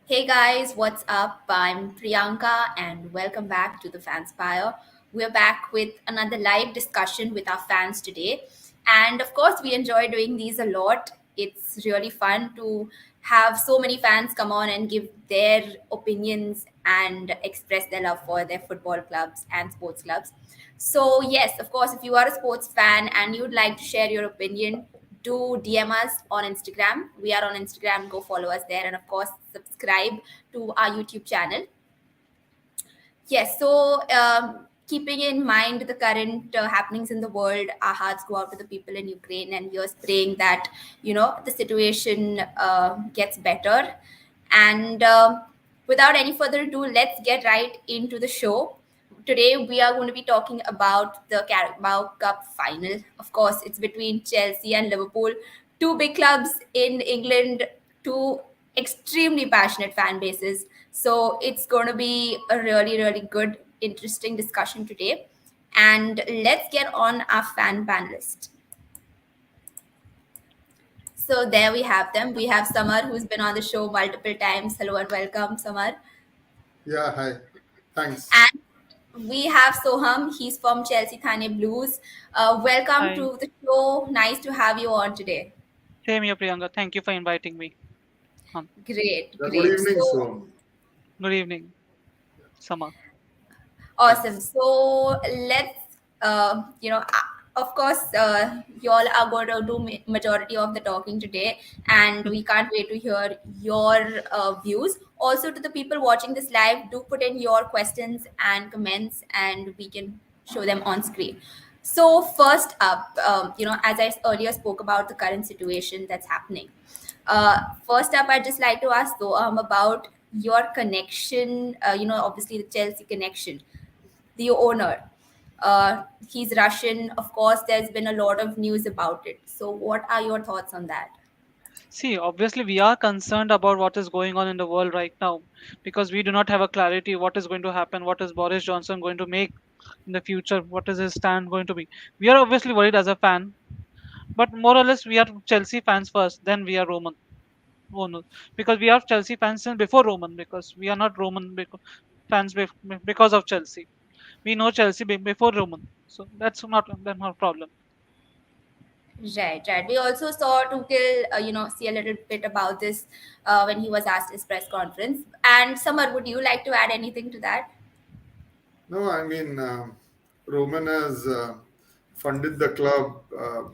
Hey guys, what's up? I'm Priyanka and welcome back to the Fanspire. We're back with another live discussion with our fans today. And of course, we enjoy doing these a lot. It's really fun to have so many fans come on and give their opinions and express their love for their football clubs and sports clubs. So, yes, of course, if you are a sports fan and you'd like to share your opinion, do DM us on Instagram. We are on Instagram. Go follow us there. And of course, subscribe to our YouTube channel. Yes, so keeping in mind the current happenings in the world, our hearts go out to the people in Ukraine, and we are praying that the situation gets better. And without any further ado, let's get right into the show. Today we are going to be talking about the Carabao Cup final. Of course, it's between Chelsea and Liverpool, two big clubs in England, two extremely passionate fan bases. So it's going to be a really, really good, interesting discussion today. And let's get on our fan panelist. So there we have them. We have Samar, who's been on the show multiple times. Hello and welcome, Samar. Yeah, hi. Thanks. And we have Soham. He's from Chelsea Thane Blues. Welcome Hi. to the show. Nice to have you on today. Same here, Priyanka. Thank you for inviting me on. Great, Yeah, good great. evening, So Swam. Good evening, Summer. awesome. Thanks. So let's, of course, you all are going to do majority of the talking today, and we can't wait to hear your views. Also, to the people watching this live, do put in your questions and comments, and we can show them on screen. So first up, as I earlier spoke about the current situation that's happening. First up, I'd just like to ask though about your connection. Obviously the Chelsea connection, the owner. He's Russian. Of course, there's been a lot of news about it. So, what are your thoughts on that? See, obviously, we are concerned about what is going on in the world right now because we do not have a clarity what is going to happen, what is Boris Johnson going to make in the future, what is his stand going to be. We are obviously worried as a fan, but more or less, we are Chelsea fans first, then we are Roman owners because we are Chelsea fans since before Roman because we are not Roman fans because of Chelsea. We know Chelsea before Roman, so that's not a problem. Right, right. We also saw Tuchel, see a little bit about this when he was asked his press conference. And Samar, would you like to add anything to that? No, I mean, Roman has funded the club.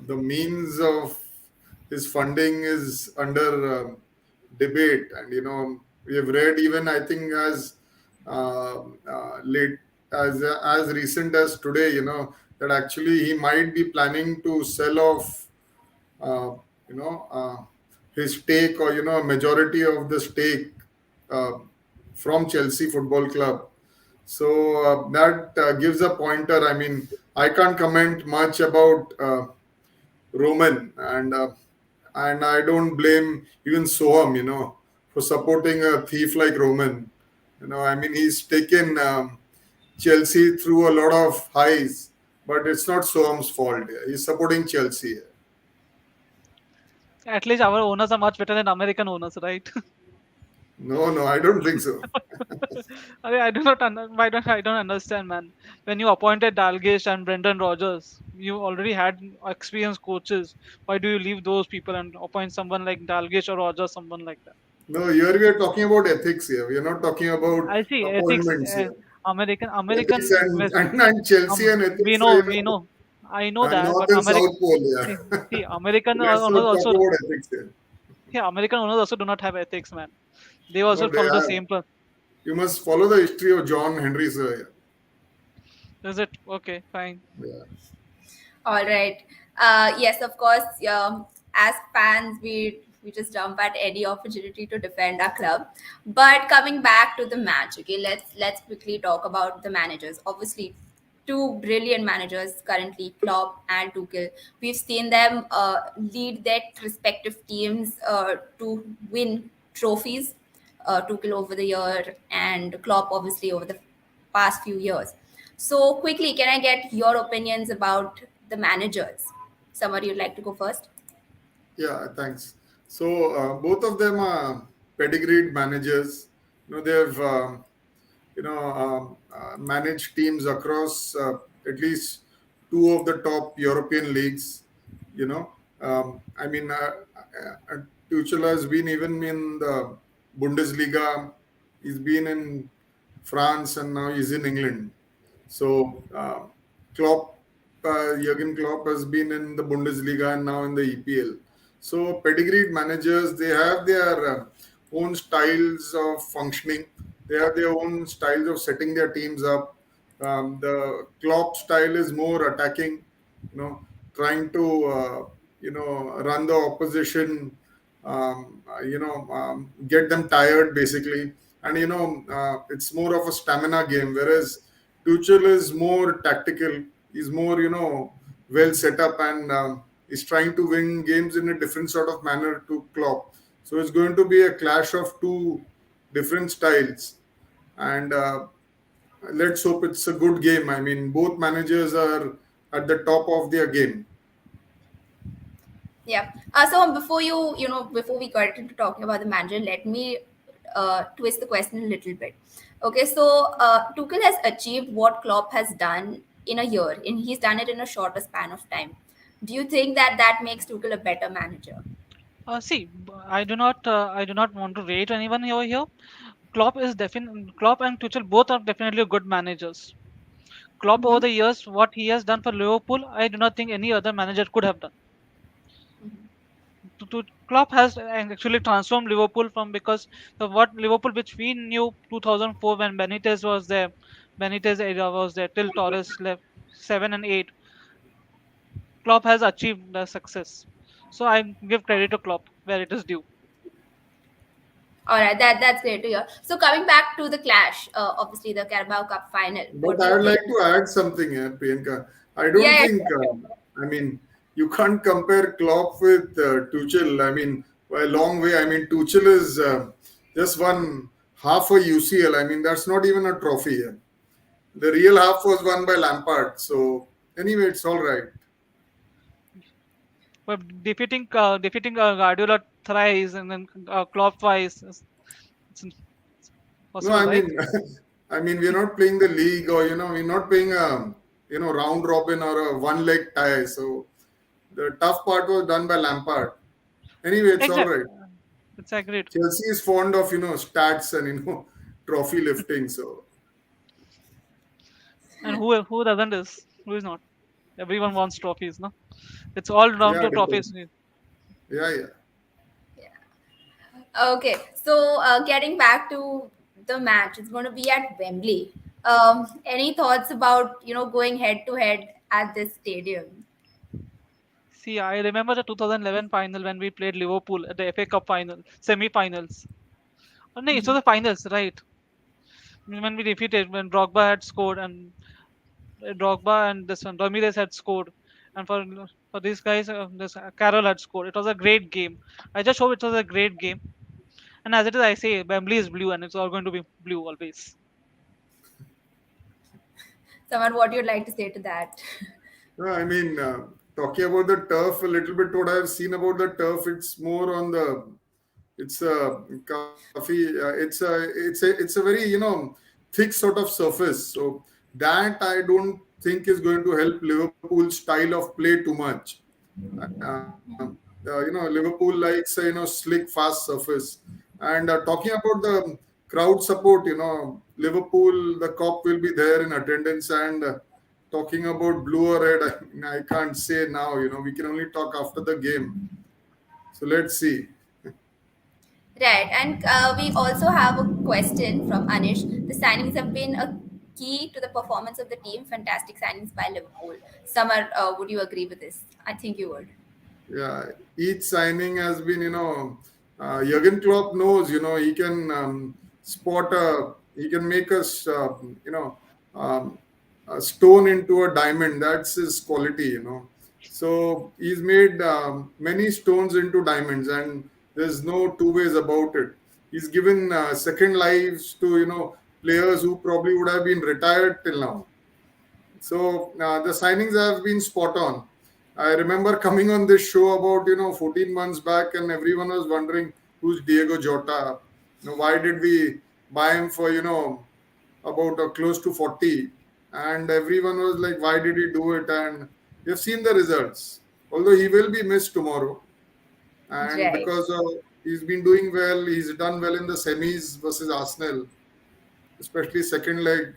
The means of his funding is under debate. And, we have read even, I think, late as recent as today, that actually he might be planning to sell off uh, you know, his stake or a majority of the stake uh, from Chelsea Football Club. So that gives a pointer. I mean, I can't comment much about Roman, and I don't blame even Soham, for supporting a thief like Roman. I mean, he's taken Chelsea through a lot of highs, but it's not Soham's fault. He's supporting Chelsea. At least our owners are much better than American owners, right? No, no, I don't think so. I do not I don't understand, man. When you appointed Dalglish and Brendan Rodgers, you already had experienced coaches. Why do you leave those people and appoint someone like Dalglish or Rodgers, someone like that? No, here we are talking about ethics here. We are not talking about I see ethics. appointments here. Ethics American and Chelsea and we ethics, know. I know that, North but and South Pole, see, yeah. see American Let's owners not talk also about ethics here. yeah, American owners also do not have ethics, man. They No, also they follow the have. same plan. You must follow the history of John Henry, sir. Is it okay? Fine. Yeah. All right. Yes, of course. As fans, we just jump at any opportunity to defend our club. But coming back to the match, okay, let's quickly talk about the managers. Obviously, two brilliant managers currently, Klopp and Tuchel. We've seen them lead their respective teams to win trophies. Tuchel over the year and Klopp obviously over the past few years. So quickly, can I get your opinions about the managers? Somebody you'd like to go first? Yeah, thanks. So both of them are. pedigreed managers. They've managed teams across at least two of the top European leagues. You know, I mean, Tuchel has been even in the Bundesliga. He's been in France and now he's in England. So Klopp, Jurgen Klopp has been in the Bundesliga and now in the EPL. So pedigreed managers, they have their own styles of functioning. They have their own styles of setting their teams up. The Klopp style is more attacking, trying to run the opposition, get them tired basically, and it's more of a stamina game. Whereas Tuchel is more tactical. He's more well set up, and he's trying to win games in a different sort of manner to Klopp. So it's going to be a clash of two different styles, and let's hope it's a good game. I mean, both managers are at the top of their game. Yeah. So before we got into talking about the manager, let me twist the question a little bit. Okay, so Tuchel has achieved what Klopp has done in a year, and he's done it in a shorter span of time. Do you think that that makes Tuchel a better manager? See, I do not want to rate anyone over here. Klopp and Tuchel both are definitely good managers. Klopp over Mm-hmm. the years, what he has done for Liverpool, I do not think any other manager could have done. Klopp has actually transformed Liverpool from, because the what Liverpool which we knew 2004 when Benitez was there, Benitez era was there till Torres left 7 and 8. Klopp has achieved the success, so I give credit to Klopp where it is due. All right, that's great to hear. So coming back to the clash, obviously the Carabao Cup final. What But do I you would think? like to add something here, Priyanka. I Yeah, don't yeah, think, sure. I mean, you can't compare Klopp with Tuchel. I mean, by a long way. I mean, Tuchel is just won half a UCL. I mean, that's not even a trophy here. The real half was won by Lampard. So, anyway, it's all right. But defeating Guardiola thrice and then Klopp twice, it's No, possible, I right? mean, I mean, we're not playing the league, or, we're not playing a, round robin or a one leg tie. So, the tough part was done by Lampard. Anyway, it's all Exactly. right. It's agreed. Chelsea is fond of stats and trophy lifting. So And who doesn't is who is not? Everyone wants trophies, no? It's all down yeah, to trophies. yeah, yeah. Okay, so getting back to the match, it's going to be at Wembley. Any thoughts about going head to head at this stadium? See, I remember the 2011 final when we played Liverpool at the FA Cup final, semi-finals. Oh, no, it was the finals, right? When we defeated, when Drogba and this one Ramirez had scored, and for these guys, this Carroll had scored. It was a great game. I just hope it was a great game. And as it is, I say Wembley is blue, and it's all going to be blue always. Someone, what you'd like to say to that? No, I mean, talking about the turf a little bit, what I've seen about the turf, it's more on the, it's a coffee, it's a very thick sort of surface. So that I don't think is going to help Liverpool's style of play too much. Liverpool likes slick, fast surface. And talking about the crowd support, Liverpool, the cop will be there in attendance. And talking about blue or red, I mean, I can't say now. We can only talk after the game. So let's see. Right, and we also have a question from Anish. The signings have been a key to the performance of the team. Fantastic signings by Liverpool. Summer, would you agree with this? I think you would. Yeah, each signing has been, Jurgen Klopp knows, he can he can make us, um, a stone into a diamond. That's his quality. So he's made many stones into diamonds, and there's no two ways about it. He's given second lives to, players who probably would have been retired till now. So the signings have been spot on. I remember coming on this show about 14 months back, and everyone was wondering who's Diego Jota. Why did we buy him for, about close to 40? And everyone was like, why did he do it? And we've seen the results. Although he will be missed tomorrow, and Right. because he's been doing well, he's done well in the semis versus Arsenal, especially second leg,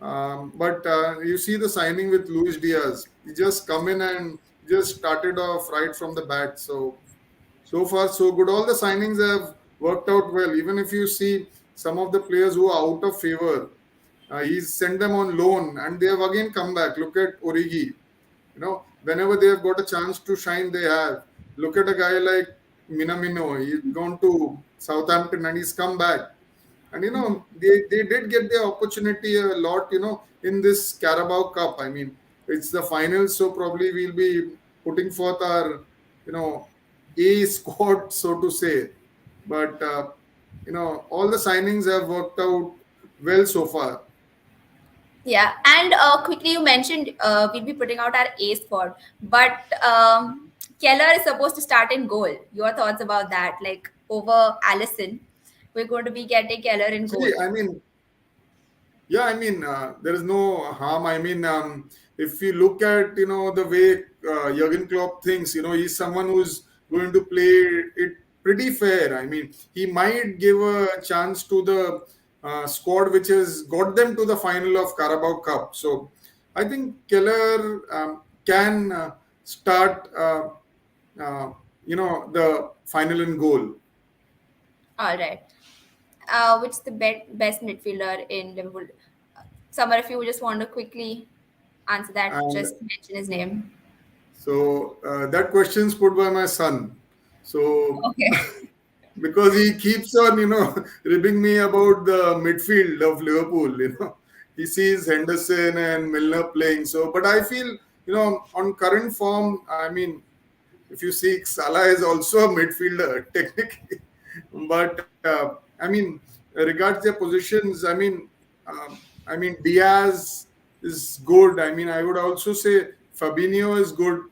but you see the signing with Luis Diaz. He just come in and just started off right from the bat. So far so good. All the signings have worked out well. Even if you see some of the players who are out of favor, he's sent them on loan and they have again come back. Look at Origi. Whenever they have got a chance to shine, they have. Look at a guy like Minamino. He's gone to Southampton and he's come back. And they did get the opportunity a lot, in this Carabao Cup. I mean, it's the final, so probably we'll be putting forth our, A squad, so to say. But all the signings have worked out well so far. Yeah, and quickly you mentioned we'll be putting out our A squad, but Keller is supposed to start in goal. Your thoughts about that? Like over Allison, we're going to be getting Keller in goal. See, I mean, yeah, I mean, there is no harm. I mean, if you look at, the way Jurgen Klopp thinks, he's someone who's going to play it pretty fair. I mean, he might give a chance to the squad which has got them to the final of Carabao Cup. So I think Keller can start, the final in goal. All right. Which is the best midfielder in Liverpool? Summer, if you just want to quickly answer that, And just mention his name. so that question's put by my son. So Okay. because he keeps on, ribbing me about the midfield of Liverpool. He sees Henderson and Milner playing. So, but I feel, on current form, I mean, if you see, Salah is also a midfielder technically. But I mean, regards their positions, I mean, Diaz is good. I mean, I would also say Fabinho is good.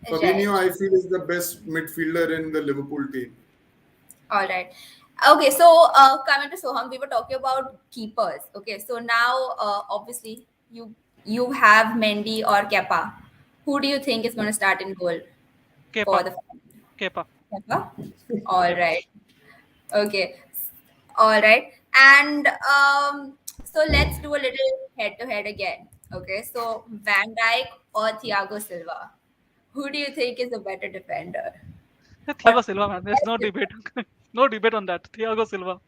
Fabinho, Right. I feel, is the best midfielder in the Liverpool team. All right. Okay, so coming to Soham, we were talking about keepers. Okay, so now obviously you have Mendy or Kepa. Who do you think is going to start in goal for Kepa. the Kepa. Kepa? All Yep. right. Okay. All right. And so let's do a little head to head again. Okay, so Van Dijk or Thiago Silva. Who do you think is a better defender? Yeah, Or Thiago Silva, man. There's no debate. No debate on that. Thiago Silva.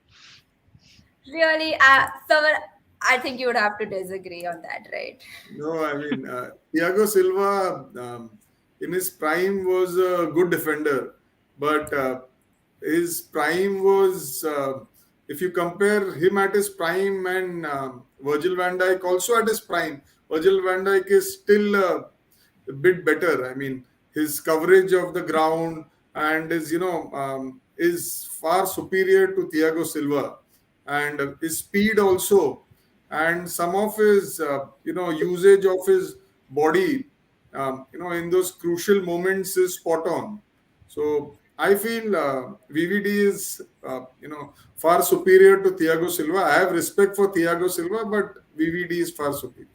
really, someone, I think you would have to disagree on that, right? No, I mean, Thiago Silva in his prime was a good defender, but his prime was, if you compare him at his prime and Virgil van Dijk also at his prime, Virgil van Dijk is still a bit better. I mean, his coverage of the ground and his, is far superior to Thiago Silva, and his speed also, and some of his, usage of his body, in those crucial moments is spot on. So I feel VVD is, far superior to Thiago Silva. I have respect for Thiago Silva, but VVD is far superior.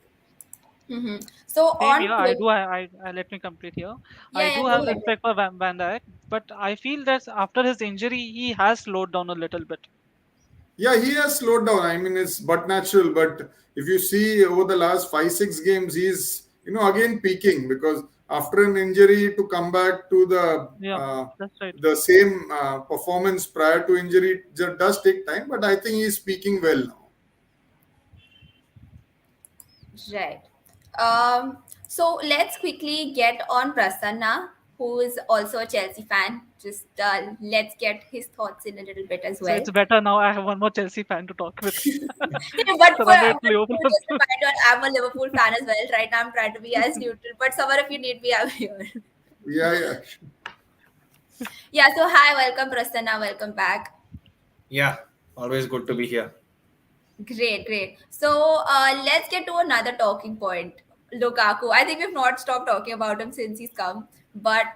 Mm-hmm. So Same on here. I Twitter, do. I let me complete here. yeah, I yeah, do go have ahead. respect for Van Dijk, but I feel that after his injury, he has slowed down a little bit. Yeah, he has slowed down. I mean, it's but natural. But if you see over the last 5 6 games, he's, again peaking, because after an injury to come back to Yeah, that's right. the same performance prior to injury does take time. But I think he's speaking well now. Right. So let's quickly get on Prasanna, who is also a Chelsea fan. Just let's get his thoughts in a little bit as So well. it's better now. I have one more Chelsea fan to talk with. Yeah, but for Surrounded Liverpool. just remind you, I'm a Liverpool fan as well. Right now, I'm trying to be as neutral. But somewhere, if you need me, I'm here. Yeah, yeah. Yeah. So hi, welcome Prasanna. Welcome back. Yeah, always good to be here. Great, great. So let's get to another talking point. Lukaku. I think we've not stopped talking about him since he's come. But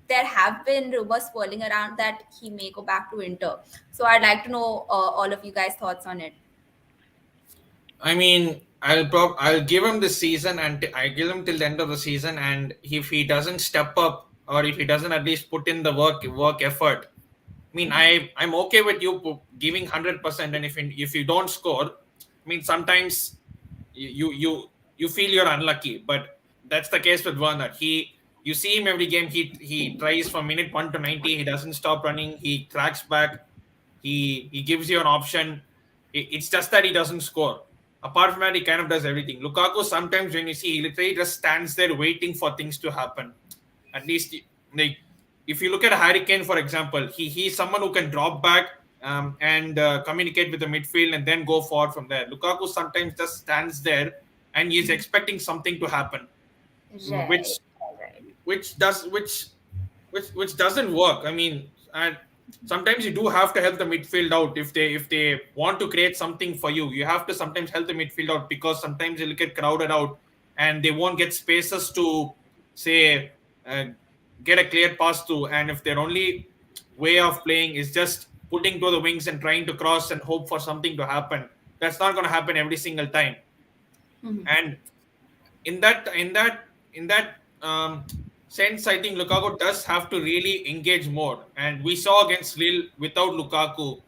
there have been rumors swirling around that he may go back to Inter. So I'd like to know all of you guys' thoughts on it. I mean, I'll give him this season, and I give him till the end of the season. And if he doesn't step up, or if he doesn't at least put in the work effort, I mean, I'm okay with you giving 100%. And if you don't score, I mean, sometimes you feel you're unlucky, but that's the case with Werner. You see him every game. He tries from minute 1 to 90. He doesn't stop running. He tracks back. He gives you an option. It's just that he doesn't score. Apart from that, he kind of does everything. Lukaku, sometimes when you see, he literally just stands there waiting for things to happen. At least, like, if you look at Harry Kane, for example, he's someone who can drop back and communicate with the midfield and then go forward from there. Lukaku sometimes just stands there and he's expecting something to happen, which Right. Right. which does which doesn't work. I mean, and sometimes you do have to help the midfield out if they want to create something for you. You have to sometimes help the midfield out, because sometimes they'll get crowded out and they won't get spaces to say uh, get a clear pass through. And if their only way of playing is just putting to the wings and trying to cross and hope for something to happen, that's not going to happen every single time. Mhm. And in that sense, I think Lukaku does have to really engage more. And we saw against Lille, without Lukaku,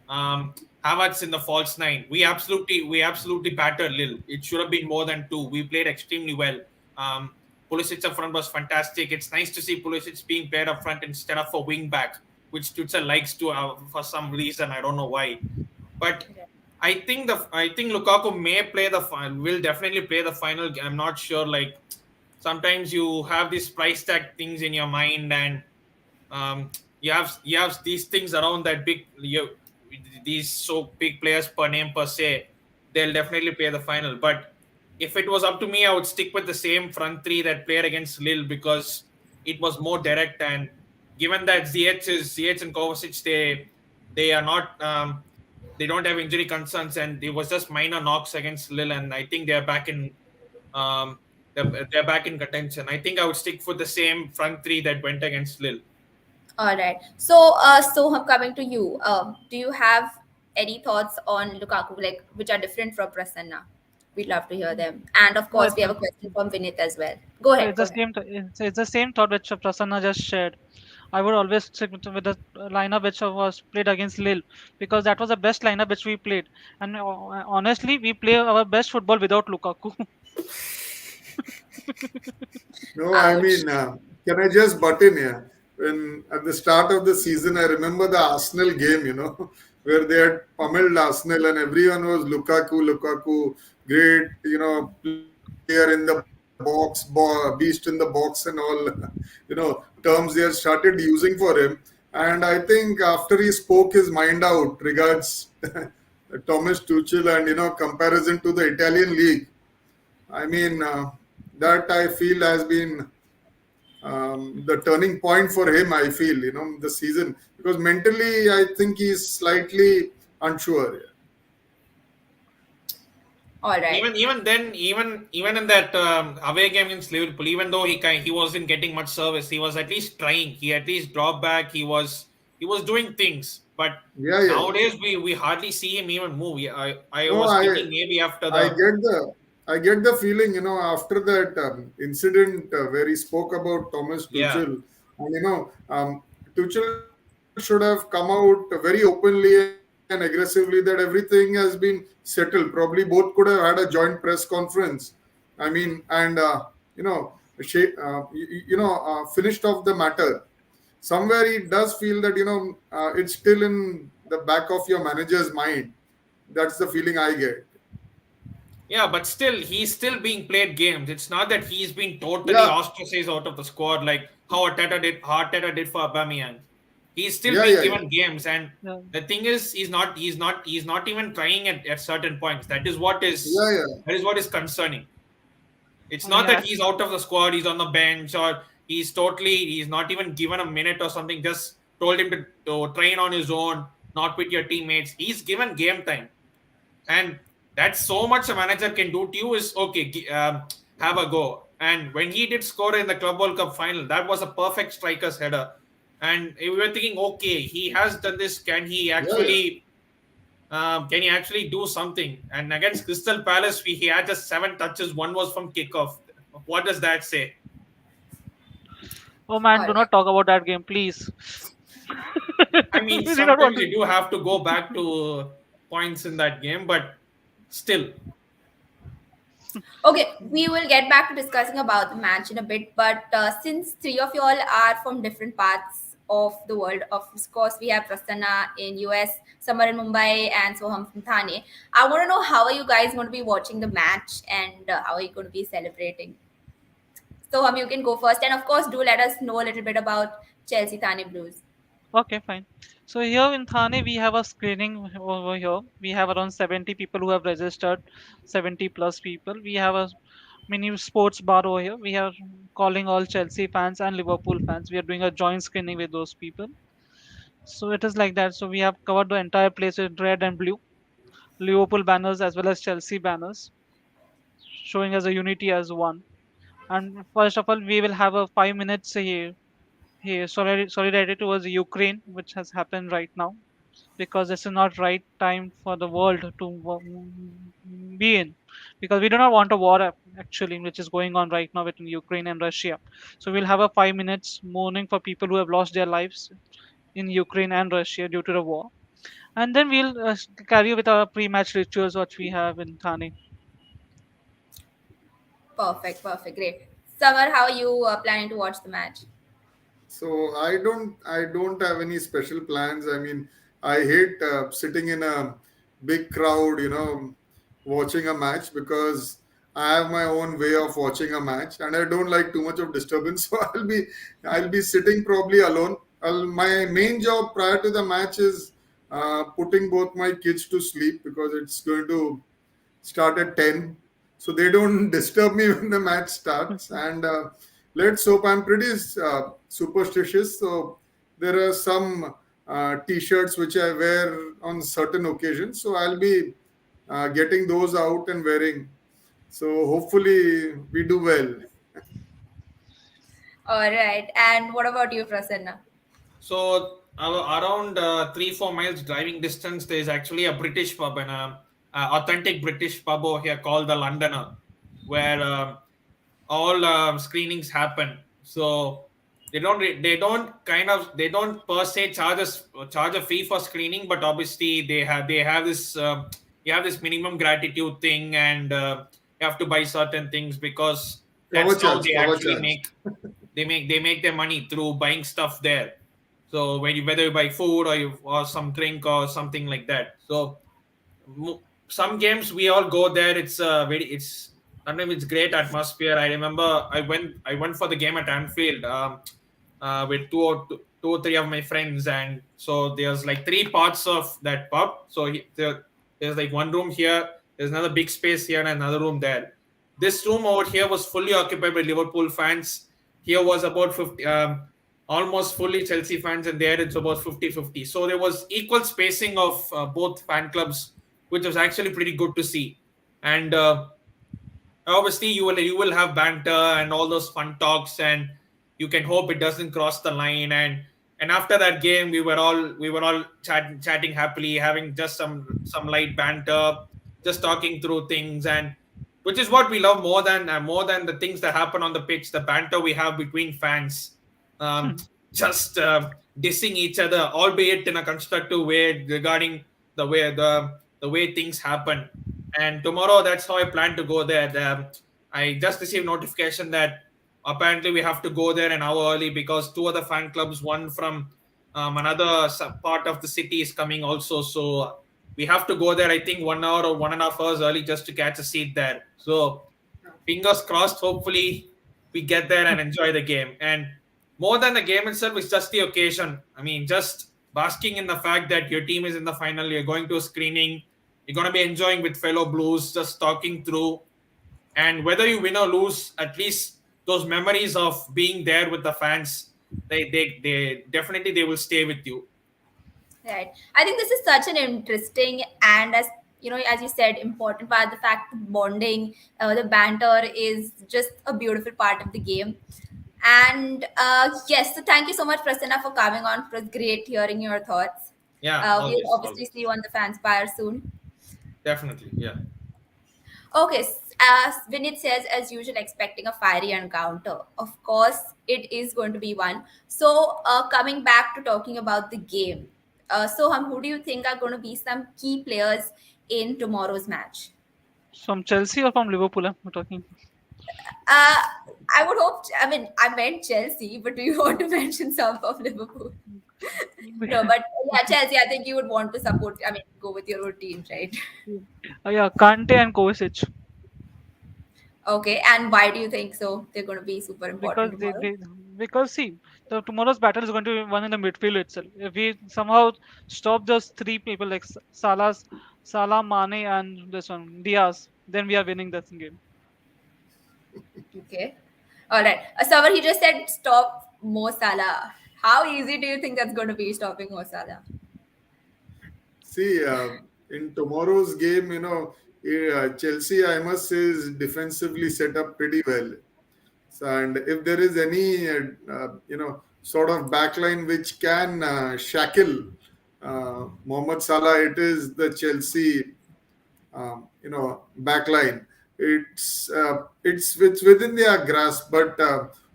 um, Havertz in the false nine, we absolutely battered Lille. It should have been more than two. We played extremely well. Um, Pulisic up front was fantastic. It's nice to see Pulisic being paired up front instead of a wing back, which Tuchel likes to for some reason. I don't know why. But I think Lukaku may play the final. Will definitely play the final. I'm not sure. Like, sometimes you have these price tag things in your mind, and you have these things around that these so big players per name per se. They'll definitely play the final. But if it was up to me, I would stick with the same front three that played against Lille, because it was more direct. And given that Ziyech and Kovacic, they are not they don't have injury concerns, and it was just minor knocks against Lille, and I think they're back in um, they're back in contention. I think I would stick for the same front three that went against Lille. All right. So I'm coming to you. Do you have any thoughts on Lukaku, like which are different from Prasanna? We'd love to hear them. And of No, course, we have a question from Vinith as well. Go so ahead. it's Go the ahead. same. It's the same thought which Prasanna just shared. I would always stick with the lineup which was played against Lille, because that was the best lineup which we played. And honestly, we play our best football without Lukaku. No, I Ouch. mean, can I just butt in here? When at the start of the season, I remember the Arsenal game, where they had pummeled Arsenal and everyone was Lukaku, great, player in the box, beast in the box and all, terms they had started using for him. And I think after he spoke his mind out regards Thomas Tuchel and, comparison to the Italian league, I mean, that I feel has been the turning point for him. I feel, the season, because mentally, I think he's slightly unsure. All right. Even then, even in that away game against Liverpool, even though he wasn't getting much service, he was at least trying. He at least dropped back. He was doing things. But Yeah, yeah, yeah. nowadays we hardly see him even move. I No, was thinking maybe after I the get the I get the feeling, after that incident where he spoke about Thomas yeah. Tuchel, and Tuchel should have come out very openly and aggressively that everything has been settled. Probably both could have had a joint press conference. I mean, and finished off the matter. Somewhere he does feel that it's still in the back of your manager's mind. That's the feeling I get. Yeah, but still, he's still being played games. It's not that he's been totally Yeah, ostracized out of the squad like how Arteta did for Aubameyang. He's still yeah, being yeah, yeah. given games, and Yeah, the thing is, he's not even trying at certain points. That is what is Yeah, yeah. concerning. It's not that yeah, he's out of the squad, he's on the bench, or he's not even given a minute or something. Just told him to train on his own, not with your teammates. He's given game time, and that's so much a manager can do to you is okay. Have a go. And when he did score in the Club World Cup final, that was a perfect striker's header. And we were thinking, okay, he has done this. Yeah, yeah. Can he actually do something? And against Crystal Palace, he had just 7 touches. One was from kickoff. What does that say? Oh man, All do right. not talk about that game, please. I mean, We do not want sometimes to. you do have to go back to points in that game, but still. Okay, we will get back to discussing about the match in a bit, but since three of you all are from different parts of the world, of course, we have Prasanna in US, Samar in Mumbai, and Soham from Thane. I want to know, how are you guys going to be watching the match, and how are you going to be celebrating? Soham, you can go first, and of course, do let us know a little bit about Chelsea Thane Blues. Okay, fine. So here in Thane, we have a screening over here. We have around 70 people who have registered, 70 plus people. We have a mini sports bar over here. We are calling all Chelsea fans and Liverpool fans. We are doing a joint screening with those people. So it is like that. So we have covered the entire place with red and blue, Liverpool banners as well as Chelsea banners, showing as a unity as one. And first of all, we will have a 5 minutes here solidarity towards Ukraine, which has happened right now, because this is not right time for the world to be in, because we do not want a war actually which is going on right now between Ukraine and Russia. So we'll have a 5 minutes mourning for people who have lost their lives in Ukraine and Russia due to the war, and then we'll carry with our pre-match rituals what we have in Thane. Perfect, perfect, great. Samar, how are you planning to watch the match? So I don't have any special plans. I mean, I hate sitting in a big crowd, watching a match, because I have my own way of watching a match, and I don't like too much of disturbance. So I'll be sitting probably alone. My main job prior to the match is putting both my kids to sleep, because it's going to start at 10, so they don't disturb me when the match starts. And let's hope. I'm pretty superstitious, so there are some t-shirts which I wear on certain occasions, so I'll be getting those out and wearing, so hopefully we do well. All right, and what about you, Prasanna? So around 3-4 miles driving distance, there is actually a British pub and a authentic British pub over here called the Londoner, where all screenings happen. So they don't per se charge a fee for screening, but obviously they have this you have this minimum gratitude thing, and you have to buy certain things, because Cover that's how charge, they cover actually charge. make their money through buying stuff there. So whether you buy food or some drink or something like that. So some games we all go there. It's sometimes it's great atmosphere. I remember I went for the game at Anfield with two or three of my friends, and so there's like three parts of that pub. So there's like one room here, there's another big space here, and another room there. This room over here was fully occupied by Liverpool fans. Here was about 50, almost fully Chelsea fans, and there it's about 50-50. So there was equal spacing of both fan clubs, which was actually pretty good to see. And obviously you will have banter and all those fun talks, and you can hope it doesn't cross the line. And after that game, we were all chatting happily, having just some light banter, just talking through things, and which is what we love more than the things that happen on the pitch, the banter we have between fans, um, just dissing each other, albeit in a constructive way, regarding the way things happen. And tomorrow, that's how I plan to go there. I just received notification that apparently we have to go there an hour early, because two other fan clubs, one from another part of the city, is coming also. So we have to go there, I think, 1 hour or 1.5 hours early, just to catch a seat there. So fingers crossed, hopefully we get there and enjoy the game. And more than the game itself, it's just the occasion. I mean, just basking in the fact that your team is in the final, you're going to a screening, you're going to be enjoying with fellow Blues, just talking through. And whether you win or lose, at least those memories of being there with the fans, they definitely they will stay with you. Right. I think this is such an interesting and, as as you said, important part. The fact, the bonding, the banter is just a beautiful part of the game. And yes, so thank you so much, Prasanna, for coming on. It was great hearing your thoughts. Yeah, We'll always, obviously see always. you on the Fanspire soon. Definitely. Yeah. Okay, as Vinit says, as usual, expecting a fiery encounter. Of course, it is going to be one. So, coming back to talking about the game. Soham, who do you think are going to be some key players in tomorrow's match? From Chelsea or from Liverpool? We're talking. Uh, I would hope, I mean, I meant Chelsea, but do you want to mention some of Liverpool? No, but yeah, Chelsea, I think you would want to support, I mean, go with your own team, right? Yeah, Kante and Kovacic. Okay, and why do you think so? They're going to be super important because tomorrow? because see, the tomorrow's battle is going to be won in the midfield itself. If we somehow stop those three people like Salah, Mane, and this one Diaz, then we are winning this game. Okay. All right. Savar, he just said stop Mo Salah. How easy do you think that's going to be stopping Mo Salah? See, in tomorrow's game, Chelsea, I must say, is defensively set up pretty well. So, and if there is any, sort of backline which can shackle Mohamed Salah, it is the Chelsea backline. It's within their grasp, but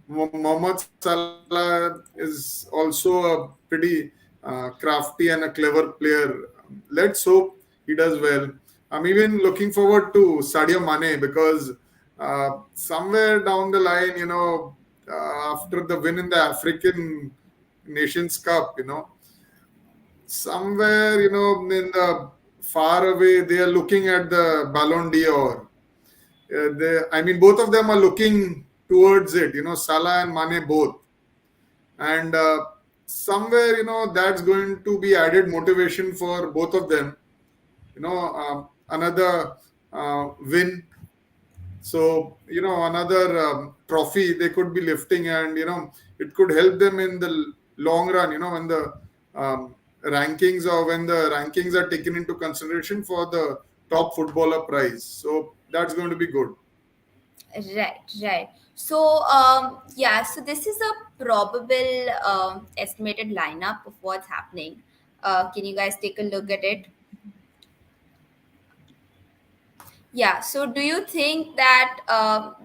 Mohamed Salah is also a pretty crafty and a clever player. Let's hope he does well. I'm even looking forward to Sadio Mane because somewhere down the line, after the win in the African Nations Cup, somewhere, in the far away, they are looking at the Ballon d'Or. I mean, both of them are looking towards it, Salah and Mane both. And somewhere, that's going to be added motivation for both of them. Another win. So, another trophy they could be lifting, and, it could help them in the long run, when the rankings or when the rankings are taken into consideration for the top footballer prize. So, that's going to be good. Right, right. So, yeah, so this is a probable estimated lineup of what's happening. Can you guys take a look at it? Yeah, so do you think that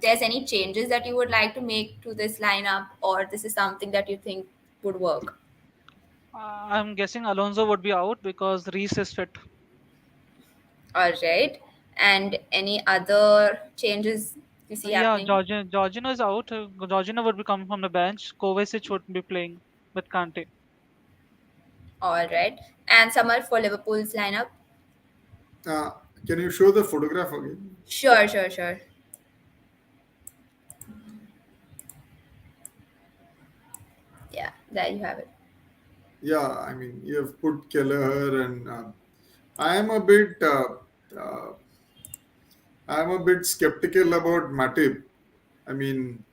there's any changes that you would like to make to this lineup, or this is something that you think would work? I'm guessing Alonso would be out because Reese is fit. All right. And any other changes you see Yeah, happening? Georgina is out. Georgina would be coming from the bench. Kovacic would be playing with Kante. All right. And Summer for Liverpool's lineup? Uh, can you show the photograph again? Sure, sure, sure. Yeah, there you have it. Yeah, I mean, you have put Kelleher, and I am a bit. Uh, I'm a bit skeptical about Matip. I mean,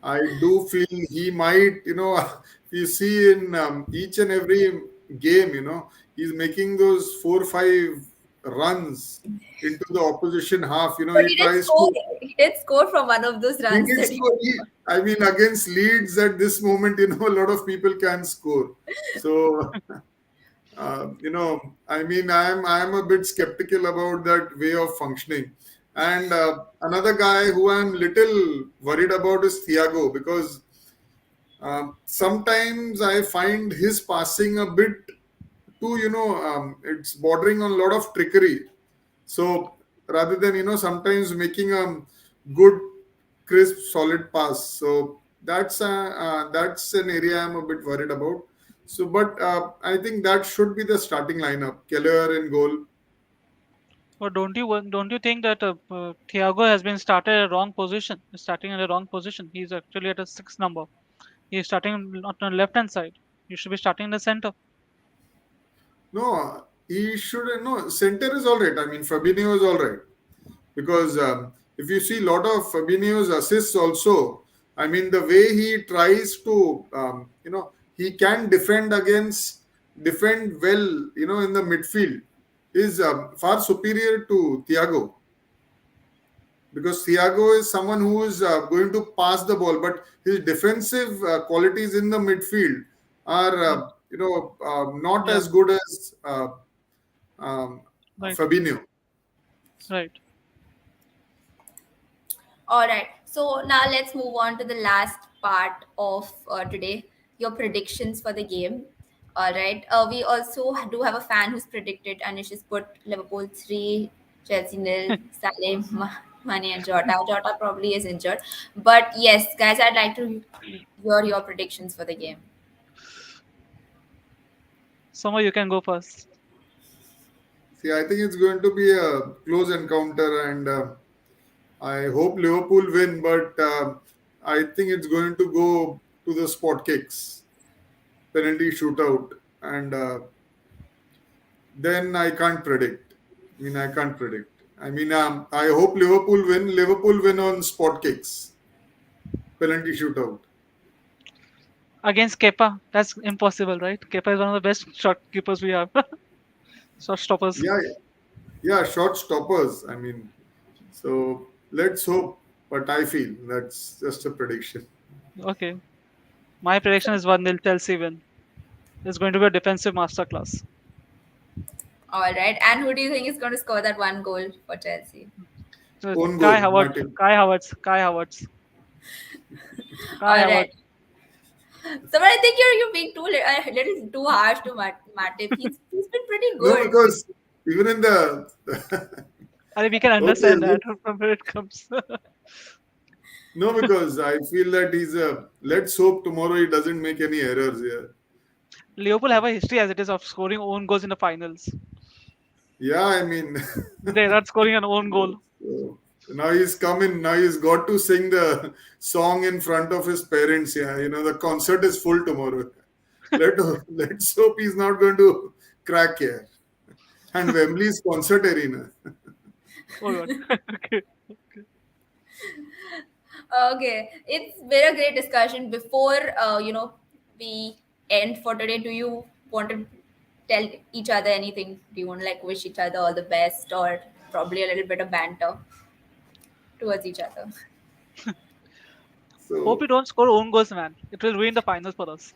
I do feel he might, you see in each and every game, he's making those 4 or 5 runs into the opposition half. But He he did tries score. to, He did score from one of those he runs did that you. score. I mean, against Leeds at this moment, a lot of people can score. So, I mean, I'm a bit skeptical about that way of functioning. And another guy who I'm little worried about is Thiago, because sometimes I find his passing a bit too, it's bordering on a lot of trickery. So rather than, sometimes making a good, crisp, solid pass. So that's an area I'm a bit worried about. So, but I think that should be the starting lineup. Keller in goal. But don't you think that Thiago has been started at a wrong position? He's starting in a wrong position. He's actually at a six number. He's starting on the left hand side. You should be starting in the center. No, he should. No, center is all right. I mean, Fabinho is all right. Because if you see a lot of Fabinho's assists also, I mean the way he tries to, he can defend well, in the midfield. is far superior to Thiago, because Thiago is someone who is going to pass the ball, but his defensive qualities in the midfield are not Yeah. as good as um, Right. Fabinho. Right. All right. So now let's move on to the last part of today, your predictions for the game. All right. We also do have a fan who's predicted Anish has put Liverpool 3, Chelsea nil, Salah, Mane and Jota. Jota probably is injured. But yes, guys, I'd like to hear your predictions for the game. Somehow you can go first. See, I think it's going to be a close encounter, and I hope Liverpool win, but I think it's going to go to the spot kicks, penalty shootout, and then I can't predict. I mean, I can't predict. I mean, I hope Liverpool win. Liverpool win on spot kicks, penalty shootout. Against Kepa, that's impossible, right? Kepa is one of the best shot keepers we have. Shot stoppers. Yeah, yeah, short stoppers. I mean, so let's hope. But I feel that's just a prediction. Okay. My prediction is 1-0 Chelsea win. It's going to be a defensive masterclass. All right. And who do you think is going to score that one goal for Chelsea? Own Kai goal, Havertz. Martin. Kai Havertz. Kai Havertz. Kai All right. Havertz. So, but I think you're being a little too harsh to Matip. He's been pretty No, good. because even in the I think we can okay, understand that from where it comes. no, because I feel that he's a. Let's hope tomorrow he doesn't make any errors here. Liverpool have a history as it is of scoring own goals in the finals. Yeah, I mean, They're not scoring an own goal. so now he's come in. Now he's got to sing the song in front of his parents. Yeah, the concert is full tomorrow. Let let's hope he's not going to crack here. And Wembley's concert arena. Oh god. Okay. Okay, it's been a great discussion. Before we end for today, do you want to tell each other anything? Do you want to like wish each other all the best, or probably a little bit of banter towards each other? Hope So you don't score own goals, man. It will ruin the finals for us.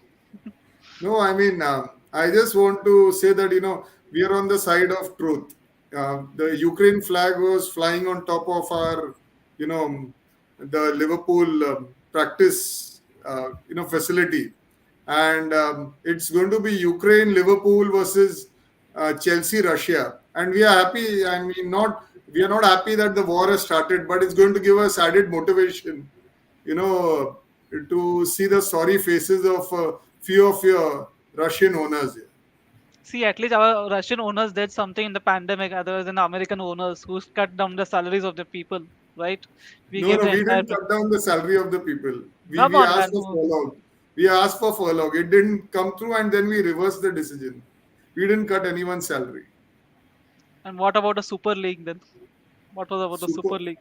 no, I mean, I just want to say that, we are on the side of truth. The Ukraine flag was flying on top of our, you know, the Liverpool practice, facility. And it's going to be Ukraine, Liverpool versus Chelsea, Russia. And we are happy. I mean, we are not happy that the war has started, but it's going to give us added motivation, you know, to see the sorry faces of few of your Russian owners here. See, at least our Russian owners did something in the pandemic other than the American owners who cut down the salaries of the people, right? We No, gave no, the we entire. didn't cut down the salary of the people. We Come we on, asked man. for furlough. We asked for furlough. It didn't come through, and then we reversed the decision. We didn't cut anyone's salary. And what about the Super League then? What was about the Super Super League?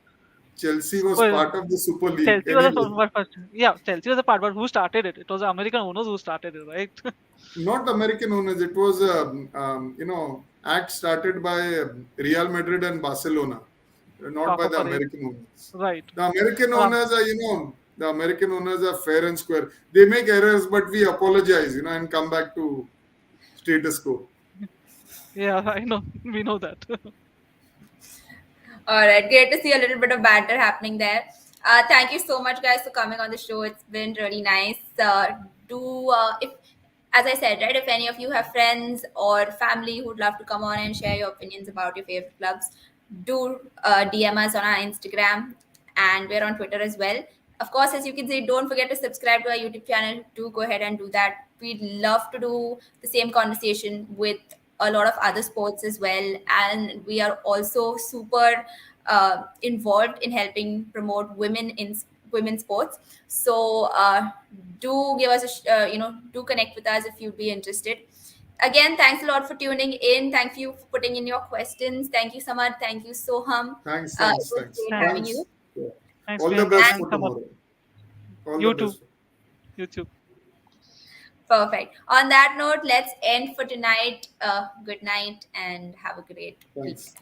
Chelsea was Super part of the Super League Chelsea was the anyway. one first. Yeah, Chelsea was the part, but who started it? It was the American owners who started it, right? Not American owners. It was a act started by Real Madrid and Barcelona, not by For the for American owners. right. The American Um, owners are, the American owners are fair and square. They make errors, but we apologize, and come back to status quo. yeah, I know. We know that. All right, great to see a little bit of banter happening there. Thank you so much, guys, for coming on the show. It's been really nice. If, as I said, right, if any of you have friends or family who'd love to come on and share your opinions about your favorite clubs, do DM us on our Instagram, and we're on Twitter as well. Of course, as you can see, don't forget to subscribe to our YouTube channel. Do go ahead and do that. We'd love to do the same conversation with a lot of other sports as well, and we are also super involved in helping promote women in women's sports. So do give us do connect with us if you'd be interested. Again, thanks a lot for tuning in. Thank you for putting in your questions. Thank you, Samad. Thank you, Soham. Thanks, It thanks, was thanks, great having Thanks. you. thanks. Yeah. Thanks, All the Priyanka. best And Thanks for so much. tomorrow. All the You too. best. You too. Perfect. On that note, let's end for tonight. Good night and have a great week. Thanks.